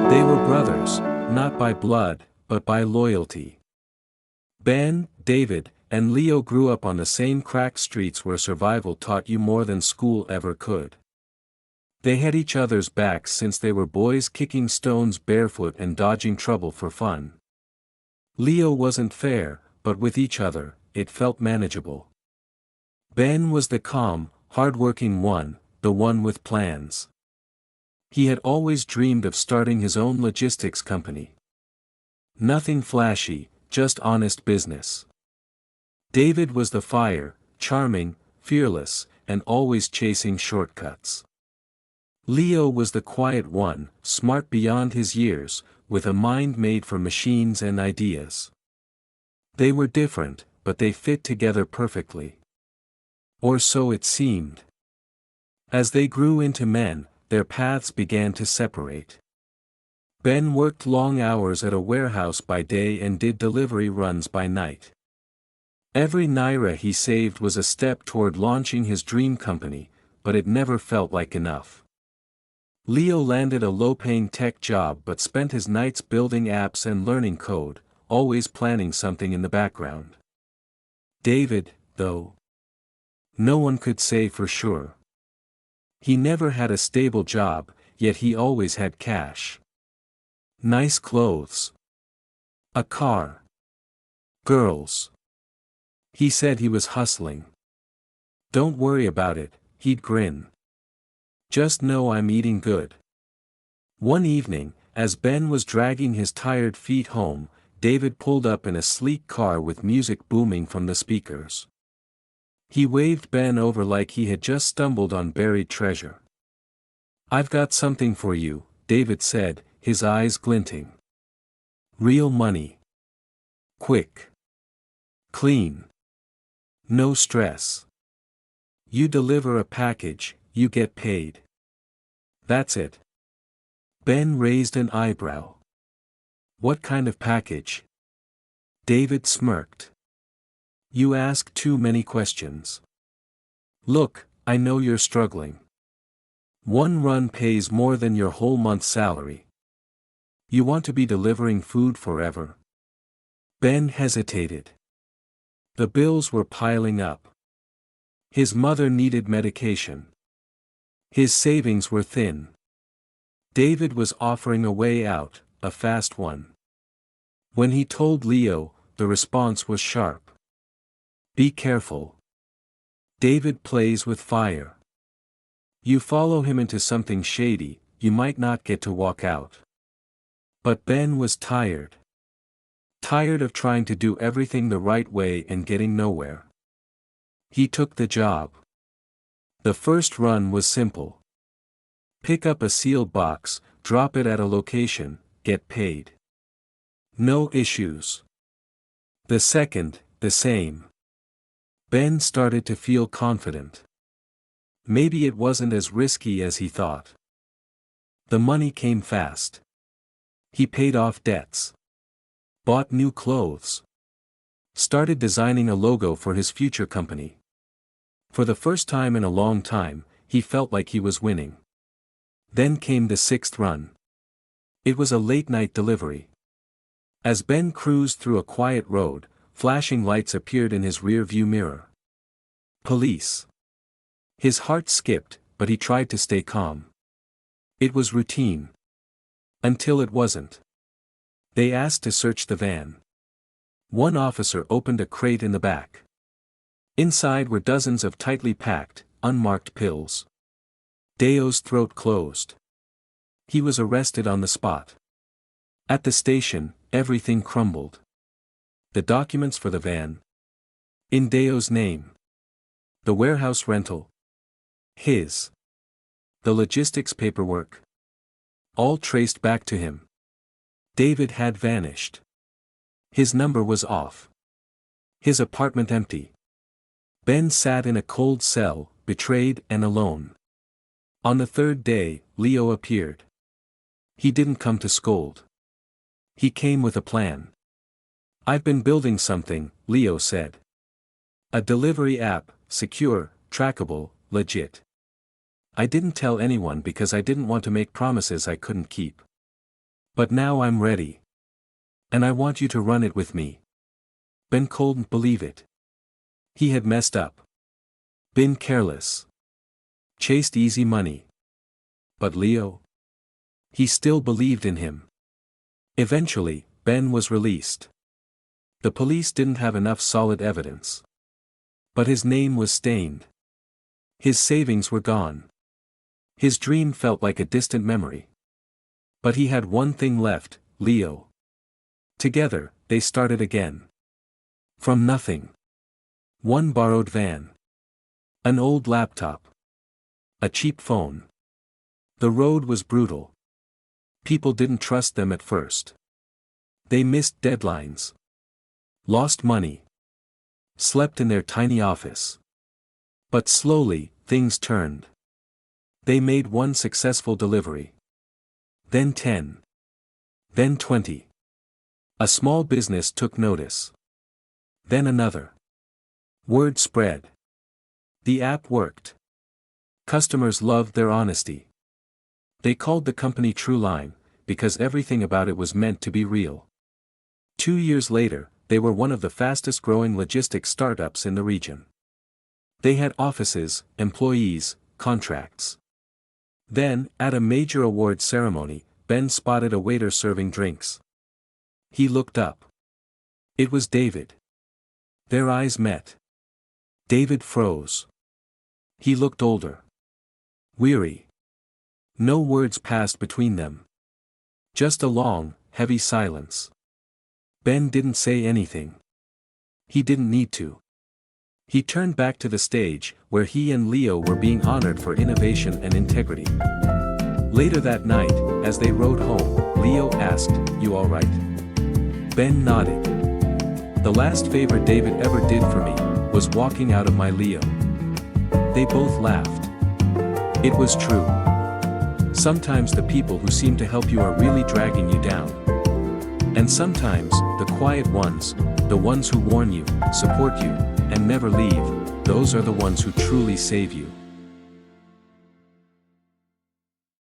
They were brothers, not by blood, but by loyalty. Ben, David, and Leo grew up on the same cracked streets where survival taught you more than school ever could. They had each other's backs since they were boys, kicking stones barefoot and dodging trouble for fun. Leo wasn't fair, but with each other, it felt manageable. Ben was the calm, hard-working one, the one with plans. He had always dreamed of starting his own logistics company. Nothing flashy, just honest business. David was the fire, charming, fearless, and always chasing shortcuts. Leo was the quiet one, smart beyond his years, with a mind made for machines and ideas. They were different, but they fit together perfectly. Or so it seemed. As they grew into men, their paths began to separate. Ben worked long hours at a warehouse by day and did delivery runs by night. Every naira he saved was a step toward launching his dream company, but it never felt like enough. Leo landed a low-paying tech job but spent his nights building apps and learning code, always planning something in the background. David, though, no one could say for sure. He never had a stable job, yet he always had cash. Nice clothes. A car. Girls. He said he was hustling. Don't worry about it, he'd grin. Just know I'm eating good. One evening, as Ben was dragging his tired feet home, David pulled up in a sleek car with music booming from the speakers. He waved Ben over like he had just stumbled on buried treasure. "I've got something for you," David said, his eyes glinting. "Real money. Quick. Clean. No stress. You deliver a package, you get paid. That's it." Ben raised an eyebrow. "What kind of package?" David smirked. "You ask too many questions. Look, I know you're struggling. One run pays more than your whole month's salary. You want to be delivering food forever?" Ben hesitated. The bills were piling up. His mother needed medication. His savings were thin. David was offering a way out, a fast one. When he told Leo, the response was sharp. "Be careful. David plays with fire. You follow him into something shady, you might not get to walk out." But Ben was tired. Tired of trying to do everything the right way and getting nowhere. He took the job. The first run was simple. Pick up a sealed box, drop it at a location, get paid. No issues. The second, the same. Ben started to feel confident. Maybe it wasn't as risky as he thought. The money came fast. He paid off debts. Bought new clothes. Started designing a logo for his future company. For the first time in a long time, he felt like he was winning. Then came the sixth run. It was a late-night delivery. As Ben cruised through a quiet road, flashing lights appeared in his rear-view mirror. Police. His heart skipped, but he tried to stay calm. It was routine. Until it wasn't. They asked to search the van. One officer opened a crate in the back. Inside were dozens of tightly packed, unmarked pills. Deo's throat closed. He was arrested on the spot. At the station, everything crumbled. The documents for the van. In Deo's name. The warehouse rental. His. The logistics paperwork. All traced back to him. David had vanished. His number was off. His apartment empty. Ben sat in a cold cell, betrayed and alone. On the third day, Leo appeared. He didn't come to scold. He came with a plan. "I've been building something," Leo said. "A delivery app, secure, trackable, legit. I didn't tell anyone because I didn't want to make promises I couldn't keep." But now I'm ready. And I want you to run it with me. Ben couldn't believe it. He had messed up. Been careless. Chased easy money. But Leo? He still believed in him. Eventually, Ben was released. The police didn't have enough solid evidence. But his name was stained. His savings were gone. His dream felt like a distant memory. But he had one thing left, Leo. Together, they started again. From nothing. One borrowed van. An old laptop. A cheap phone. The road was brutal. People didn't trust them at first. They missed deadlines. Lost money. Slept in their tiny office. But slowly, things turned. They made one successful delivery. Then 10. Then 20. A small business took notice. Then another. Word spread. The app worked. Customers loved their honesty. They called the company True Line, because everything about it was meant to be real. 2 years later, they were one of the fastest growing logistics startups in the region. They had offices, employees, contracts. Then, at a major award ceremony, Ben spotted a waiter serving drinks. He looked up. It was David. Their eyes met. David froze. He looked older. Weary. No words passed between them. Just a long, heavy silence. Ben didn't say anything. He didn't need to. He turned back to the stage, where he and Leo were being honored for innovation and integrity. Later that night, as they rode home, Leo asked, "You all right?" Ben nodded. "The last favor David ever did for me was walking out of my Leo." They both laughed. It was true. Sometimes the people who seem to help you are really dragging you down. And sometimes, the quiet ones, the ones who warn you, support you, and never leave, those are the ones who truly save you.